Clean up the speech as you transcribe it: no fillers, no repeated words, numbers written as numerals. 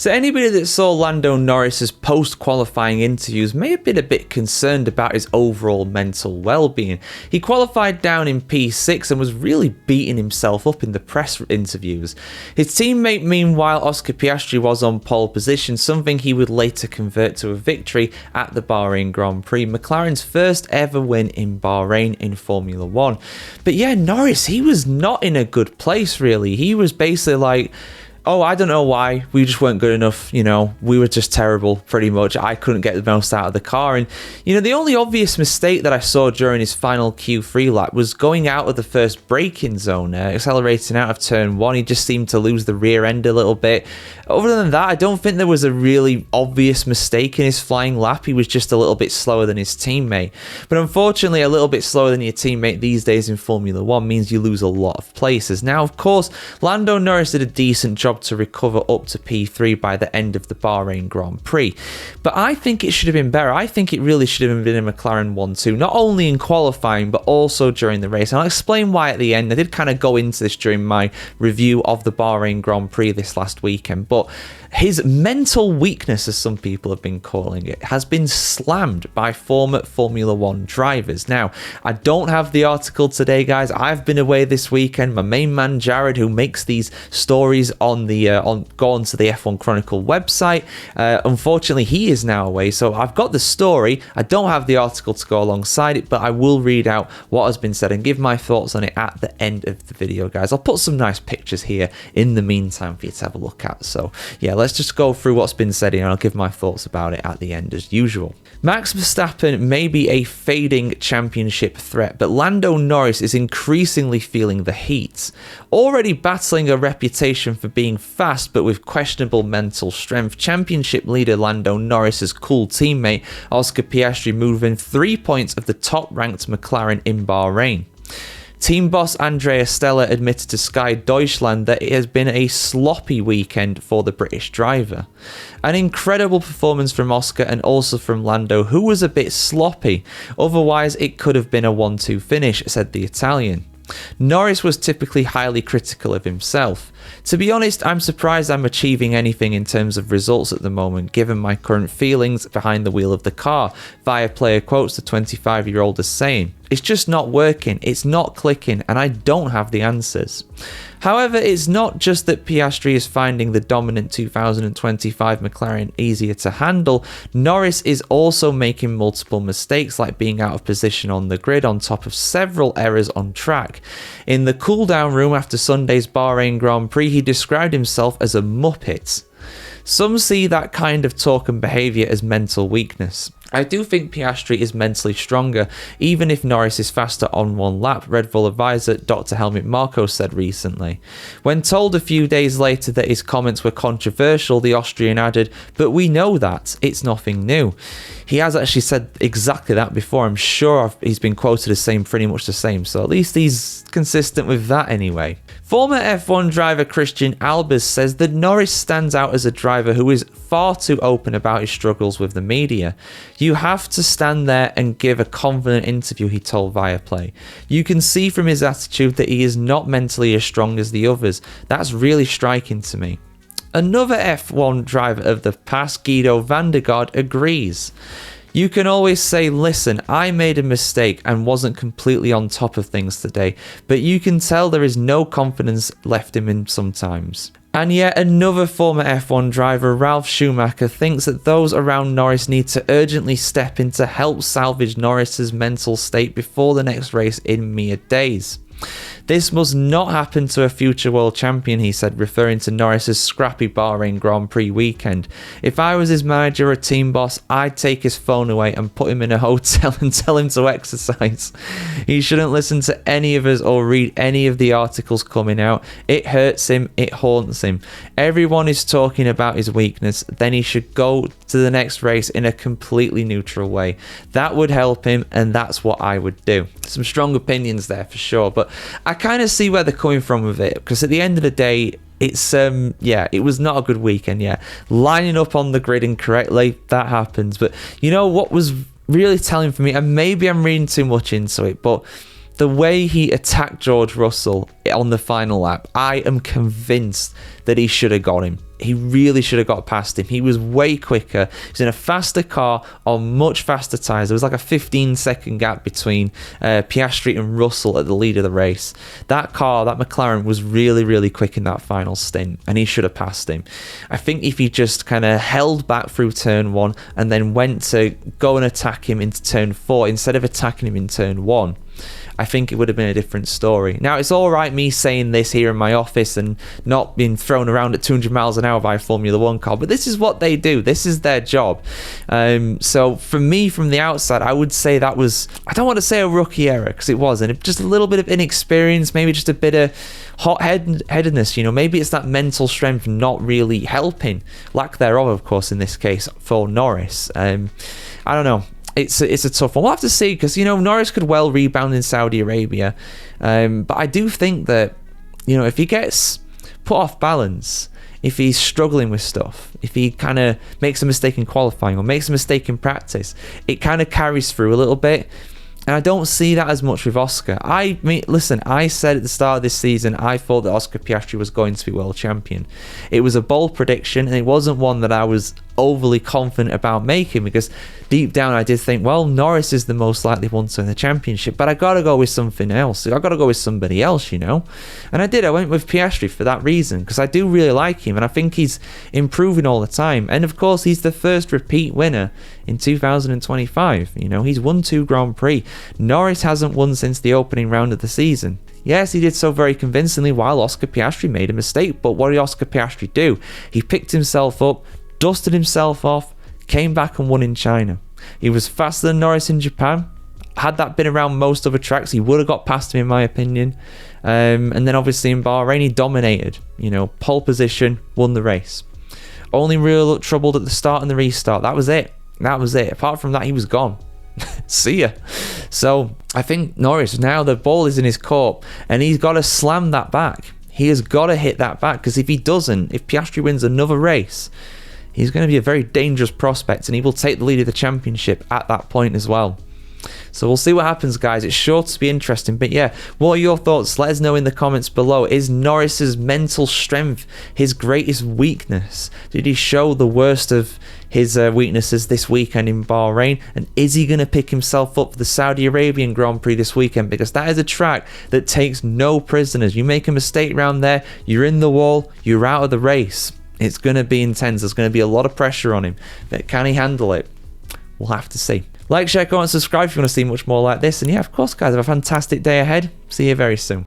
So anybody that saw Lando Norris's post-qualifying interviews may have been a bit concerned about his overall mental well-being. He qualified down in P6 and was really beating himself up in the press interviews. His teammate, meanwhile, Oscar Piastri, was on pole position, something he would later convert to a victory at the Bahrain Grand Prix, McLaren's first ever win in Bahrain in Formula 1. But yeah, Norris, he was not in a good place, really. He was basically like, oh, I don't know why, we just weren't good enough, we were just terrible, pretty much. I couldn't get the most out of the car. And, the only obvious mistake that I saw during his final Q3 lap was going out of the first braking zone, accelerating out of turn 1. He just seemed to lose the rear end a little bit. Other than that, I don't think there was a really obvious mistake in his flying lap. He was just a little bit slower than his teammate. But unfortunately, a little bit slower than your teammate these days in Formula 1 means you lose a lot of places. Now, of course, Lando Norris did a decent job to recover up to P3 by the end of the Bahrain Grand Prix. But I think it should have been better. I think it really should have been a McLaren 1-2, not only in qualifying, but also during the race. And I'll explain why at the end. I did kind of go into this during my review of the Bahrain Grand Prix this last weekend, but his mental weakness, as some people have been calling it, has been slammed by former Formula 1 drivers. Now, I don't have the article today, guys. I've been away this weekend. My main man, Jared, who makes these stories on the go onto the F1 Chronicle website. Unfortunately, he is now away, so I've got the story. I don't have the article to go alongside it, but I will read out what has been said and give my thoughts on it at the end of the video, guys. I'll put some nice pictures here in the meantime for you to have a look at. So, yeah, let's just go through what's been said here and I'll give my thoughts about it at the end as usual. Max Verstappen may be a fading championship threat, but Lando Norris is increasingly feeling the heat. Already battling a reputation for being fast but with questionable mental strength, championship leader Lando Norris's cool teammate Oscar Piastri moved in 3 points of the top-ranked McLaren in Bahrain. Team boss Andrea Stella admitted to Sky Deutschland that it has been a sloppy weekend for the British driver. An incredible performance from Oscar and also from Lando, who was a bit sloppy. Otherwise, it could have been a 1-2 finish, said the Italian. Norris was typically highly critical of himself. To be honest, I'm surprised I'm achieving anything in terms of results at the moment, given my current feelings behind the wheel of the car, Viaplayer quotes the 25-year-old as saying. It's just not working, it's not clicking, and I don't have the answers. However, it's not just that Piastri is finding the dominant 2025 McLaren easier to handle. Norris is also making multiple mistakes, like being out of position on the grid on top of several errors on track. In the cool-down room after Sunday's Bahrain Grand Prix, he described himself as a muppet. Some see that kind of talk and behaviour as mental weakness. I do think Piastri is mentally stronger, even if Norris is faster on one lap, Red Bull advisor Dr. Helmut Marko said recently. When told a few days later that his comments were controversial, the Austrian added, "But we know that, it's nothing new." He has actually said exactly that before. I'm sure he's been quoted as saying pretty much the same, so at least he's consistent with that anyway. Former F1 driver Christian Albers says that Norris stands out as a driver who is far too open about his struggles with the media. "You have to stand there and give a confident interview," he told Viaplay. "You can see from his attitude that he is not mentally as strong as the others. That's really striking to me." Another F1 driver of the past, Guido van der Garde, agrees. "You can always say, listen, I made a mistake and wasn't completely on top of things today, but you can tell there is no confidence left in him sometimes." And yet another former F1 driver, Ralf Schumacher, thinks that those around Norris need to urgently step in to help salvage Norris's mental state before the next race in mere days. "This must not happen to a future world champion," he said, referring to Norris's scrappy Bahrain Grand Prix weekend. "If I was his manager or team boss, I'd take his phone away and put him in a hotel and tell him to exercise. He shouldn't listen to any of us or read any of the articles coming out. It hurts him, it haunts him. Everyone is talking about his weakness, then he should go to the next race in a completely neutral way. That would help him, and that's what I would do." Some strong opinions there for sure, but I kind of see where they're coming from with it, because at the end of the day, it's it was not a good weekend. Lining up on the grid incorrectly, that happens. But you know what was really telling for me, and maybe I'm reading too much into it, but the way he attacked George Russell on the final lap, I am convinced that he should have got him. He really should have got past him. He was way quicker. He was in a faster car on much faster tyres. There was like a 15-second gap between Piastri and Russell at the lead of the race. That car, that McLaren, was really, really quick in that final stint, and he should have passed him. I think if he just kind of held back through turn 1 and then went to go and attack him into turn 4 instead of attacking him in turn 1, I think it would have been a different story. Now, it's all right me saying this here in my office and not being thrown around at 200 miles an hour by a Formula 1 car, but this is what they do. This is their job. So for me, from the outside, I would say that was, I don't want to say a rookie error, because it wasn't. Just a little bit of inexperience, maybe just a bit of hot-headedness, you know. Maybe it's that mental strength not really helping. Lack thereof, of course, in this case, for Norris. I don't know. It's a tough one. We'll have to see, because, you know, Norris could well rebound in Saudi Arabia. But I do think that, you know, if he gets put off balance, if he's struggling with stuff, if he kind of makes a mistake in qualifying or makes a mistake in practice, it kind of carries through a little bit. And I don't see that as much with Oscar. I mean, listen, I said at the start of this season, I thought that Oscar Piastri was going to be world champion. It was a bold prediction, and it wasn't one that I was overly confident about making, because deep down I did think, well, Norris is the most likely one to win the championship, but I gotta go with something else. I gotta go with somebody else, you know. And I did. I went with Piastri for that reason, because I do really like him, and I think he's improving all the time. And of course, he's the first repeat winner in 2025. You know, he's won 2 Grand Prix. Norris hasn't won since the opening round of the season. Yes, he did so very convincingly while Oscar Piastri made a mistake, but what did Oscar Piastri do? He picked himself up, dusted himself off, came back and won in China. He was faster than Norris in Japan. Had that been around most other tracks, he would have got past him, in my opinion. And then obviously in Bahrain, he dominated. You know, pole position, won the race. Only real troubled at the start and the restart. That was it. That was it. Apart from that, he was gone. See ya. So I think Norris, now the ball is in his court, and he's got to slam that back. He has got to hit that back, because if he doesn't, if Piastri wins another race, he's going to be a very dangerous prospect, and he will take the lead of the championship at that point as well. So we'll see what happens, guys. It's sure to be interesting. But yeah, what are your thoughts? Let us know in the comments below. Is Norris's mental strength his greatest weakness? Did he show the worst of his weaknesses this weekend in Bahrain? And is he going to pick himself up for the Saudi Arabian Grand Prix this weekend? Because that is a track that takes no prisoners. You make a mistake around there, you're in the wall, you're out of the race. It's going to be intense. There's going to be a lot of pressure on him. But can he handle it? We'll have to see. Like, share, comment, subscribe if you want to see much more like this. And yeah, of course, guys, have a fantastic day ahead. See you very soon.